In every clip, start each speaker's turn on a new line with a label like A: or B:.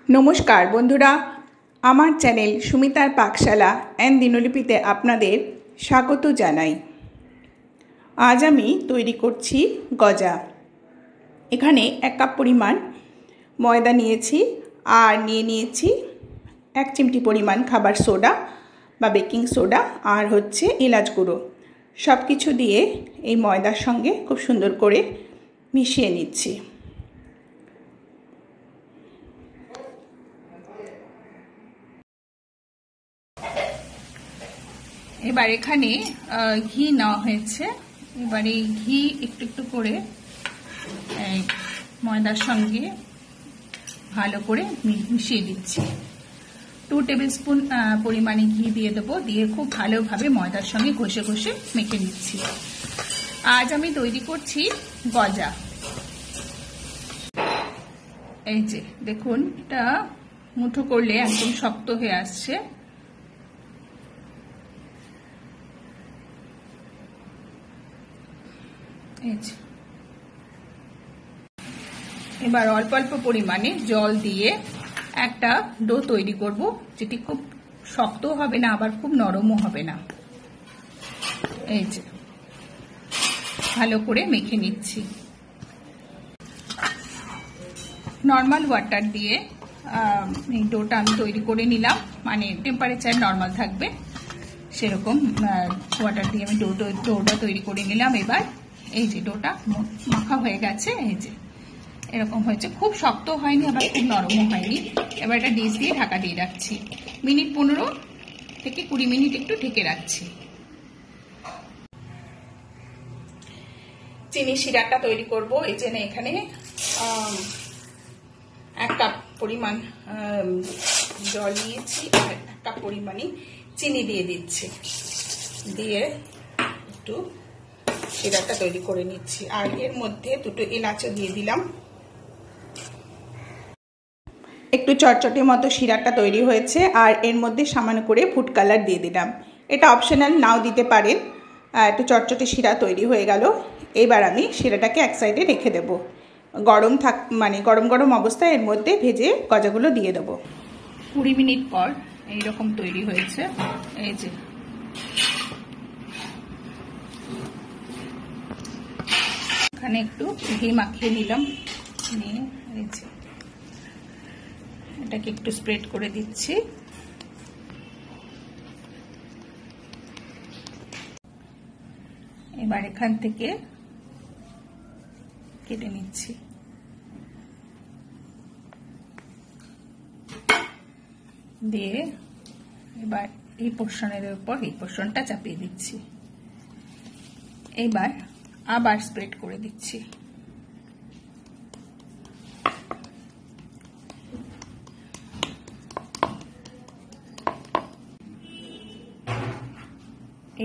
A: নমস্কার বন্ধুরা, আমার চ্যানেল সুমিতার পাকশালা অ্যান্ড দিনলিপিতে আপনাদের স্বাগত জানাই। আজ আমি তৈরি করছি গজা। এখানে 1 কাপ পরিমাণ ময়দা নিয়েছি আর নিয়েছি 1 চিমটি পরিমাণ খাবার সোডা বা বেকিং সোডা আর হচ্ছে এলাচ গুঁড়ো। সব কিছু দিয়ে এই ময়দার সঙ্গে খুব সুন্দর করে মিশিয়ে নিচ্ছি। এবার এখানে ঘি নেওয়া হয়েছে। এবার এই ঘি একটু একটু করে ময়দার সঙ্গে ভালো করে মিশিয়ে দিচ্ছি। 2 টেবিল স্পুন পরিমাণে ঘি দিয়ে দেবো, দিয়ে খুব ভালোভাবে ময়দার সঙ্গে ঘষে ঘষে মেখে নিচ্ছি। আজ আমি তৈরি করছি গজা। এই যে দেখুন, এটা মুঠো করলে একদম শক্ত হয়ে আসছে। এবার অল্প অল্প পরিমাণে জল দিয়ে একটা ডো তৈরি করব, যেটি খুব শক্ত হবে না আবার খুব নরমও হবে না। এই যে ভালো করে মেখে নিচ্ছি। নর্মাল ওয়াটার দিয়ে এই ডোটা আমি তৈরি করে নিলাম, মানে টেম্পারেচার নর্মাল থাকবে সেরকম ওয়াটার দিয়ে আমি ডোটা তৈরি করে নিলাম। এবার এই যে ডোটা মাখা হয়ে গেছে, এই যে এরকম হয়েছে, খুব শক্ত হয়নি আবার খুব নরমও হয়নি। এবার এটা ডিশ দিয়ে ঢাকা দিয়ে রাখছি। মিনিট 15 থেকে 20 মিনিট একটু ঢেকে রাখছি। চিনি সিরাটা তৈরি করব। এই জন্য এখানে 1 কাপ পরিমাণ জল নিয়েছি আর 1 কাপ পরিমাণই চিনি দিয়ে দিচ্ছি, দিয়ে একটু সিরাটা তৈরি করে নিচ্ছি। আর এর মধ্যে 2টো এলাচও দিয়ে দিলাম। একটু চটচটে মতো সিরাটা তৈরি হয়েছে আর এর মধ্যে সামান্য করে ফুড কালার দিয়ে দিলাম। এটা অপশনাল, নাও দিতে পারেন। একটু চটচটে শিরা তৈরি হয়ে গেল। এবার আমি শিরাটাকে এক সাইডে রেখে দেব। গরম গরম অবস্থায় এর মধ্যে ভেজে গজাগুলো দিয়ে দেবো। 20 মিনিট পর এইরকম তৈরি হয়েছে। এই যে এখানে একটু ঘি মাখিয়ে নিলাম, নিয়ে এই যে এটাকে একটু স্প্রেড করে দিচ্ছি। এবার এখান থেকে কেটে নিচ্ছি। দিয়ে এবার এই পোর্শনের উপর এই পোর্শনটা চাপিয়ে দিচ্ছি। এবার আবার স্প্রেড করে দিচ্ছি।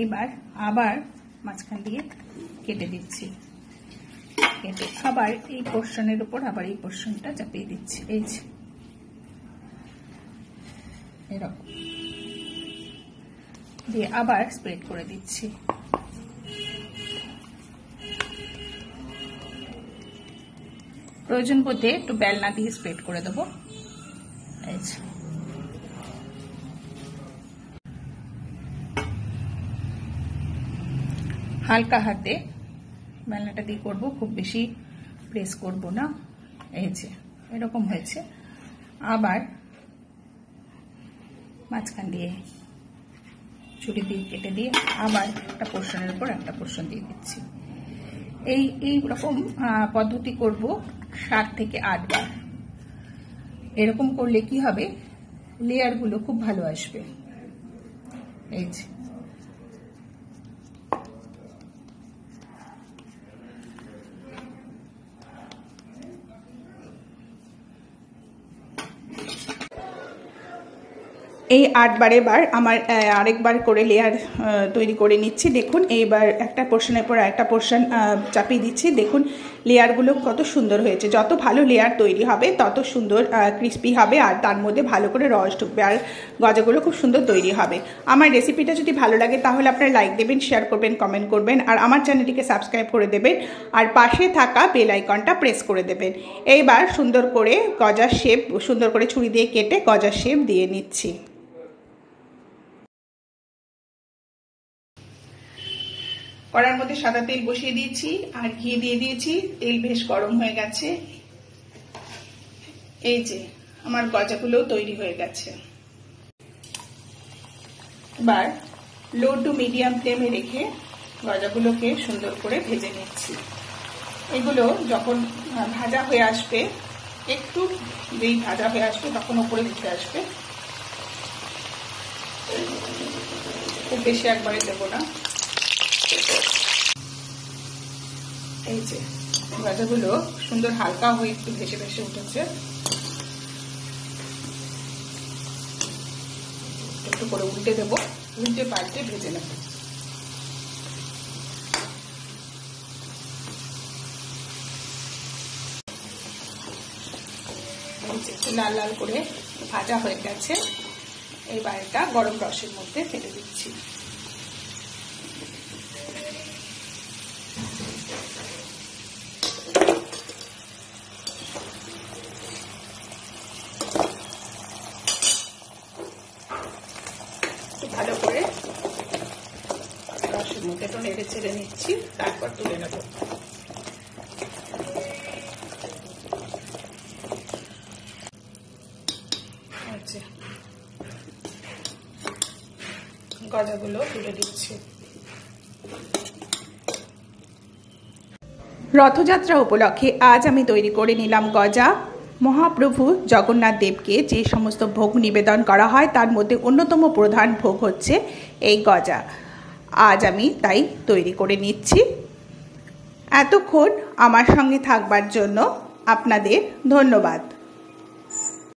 A: এবার আবার মাঝখান দিয়ে কেটে দিচ্ছি, কেটে আবার এই পোর্শনের উপর আবার এই পোর্শনটা চাপিয়ে দিচ্ছি। এই যে এরকম দিয়ে আবার স্প্রেড করে দিচ্ছি। প্রয়োজন বোধে একটু বেলনা দিয়ে স্প্রেড করে দেবো। এই যে হালকা হাতে বেলনাটা দিয়ে করব, খুব বেশি প্রেস করব না। এই যে এরকম হয়েছে। আবার মাঝখান দিয়ে ছুরি দিয়ে কেটে দিয়ে আবার একটা পোর্শনের উপর একটা পোর্শন দিয়ে দিচ্ছি। এই রকম পদ্ধতি করব 7 থেকে 8 বার। এরকম করলে কি হবে, লেয়ারগুলো খুব ভালো আসবে। এই যে এই 8 বারে বার আমার আরেকবার করে লেয়ার তৈরি করে নিচ্ছি। দেখুন এইবার একটা পোর্শনের পর একটা পোর্শন চাপিয়ে দিচ্ছি। দেখুন লেয়ারগুলো কত সুন্দর হয়েছে। যত ভালো লেয়ার তৈরি হবে তত সুন্দর ক্রিস্পি হবে আর তার মধ্যে ভালো করে রস ঢুকবে আর গজাগুলো খুব সুন্দর তৈরি হবে। আমার রেসিপিটা যদি ভালো লাগে তাহলে আপনারা লাইক দেবেন, শেয়ার করবেন, কমেন্ট করবেন আর আমার চ্যানেলটিকে সাবস্ক্রাইব করে দেবেন আর পাশে থাকা বেল আইকনটা প্রেস করে দেবেন। এইবার সুন্দর করে গজার শেপ সুন্দর করে ছুরি দিয়ে কেটে গজার শেপ দিয়ে নিচ্ছি। কড়ার মধ্যে সাদা তেল বসিয়ে দিয়েছি আর ঘি দিয়ে দিয়েছি। তেল বেশ গরম হয়ে গেছে। এই যে আমার গজাগুলো তৈরি হয়ে গেছে। এবার লো টু মিডিয়াম ফ্লেমে রেখে গজাগুলোকে সুন্দর করে ভেজে নিচ্ছি। এগুলো যখন ভাজা হয়ে আসবে, একটু যেই ভাজা হয়ে আসবে তখন উপরে উঠে আসবে, খুব বেশি একবারে দেবো না। এই যে গজাগুলো সুন্দর হালকা হয়ে একটু ভেসে ভেসে উঠেছে। একটু করে উল্টে দেবো, উল্টে পাল্টে ভেজে নেব। লাল লাল করে ভাজা হয়ে গেছে। এবার এটা গরম রসের মধ্যে ফেলে দিচ্ছি। ভালো করে রসের মধ্যে একটু নেড়ে চেড়ে নিচ্ছি, তারপর তুলে নেব। গজাগুলো তুলে দিচ্ছি। রথযাত্রা উপলক্ষে আজ আমি তৈরি করে নিলাম গজা। মহাপ্রভু জগন্নাথ দেবকে যে সমস্ত ভোগ নিবেদন করা হয় তার মধ্যে অন্যতম প্রধান ভোগ হচ্ছে এই গজা। আজ আমি তাই তৈরি করে নিচ্ছি। এতক্ষণ আমার সঙ্গে থাকবার জন্য আপনাদের ধন্যবাদ।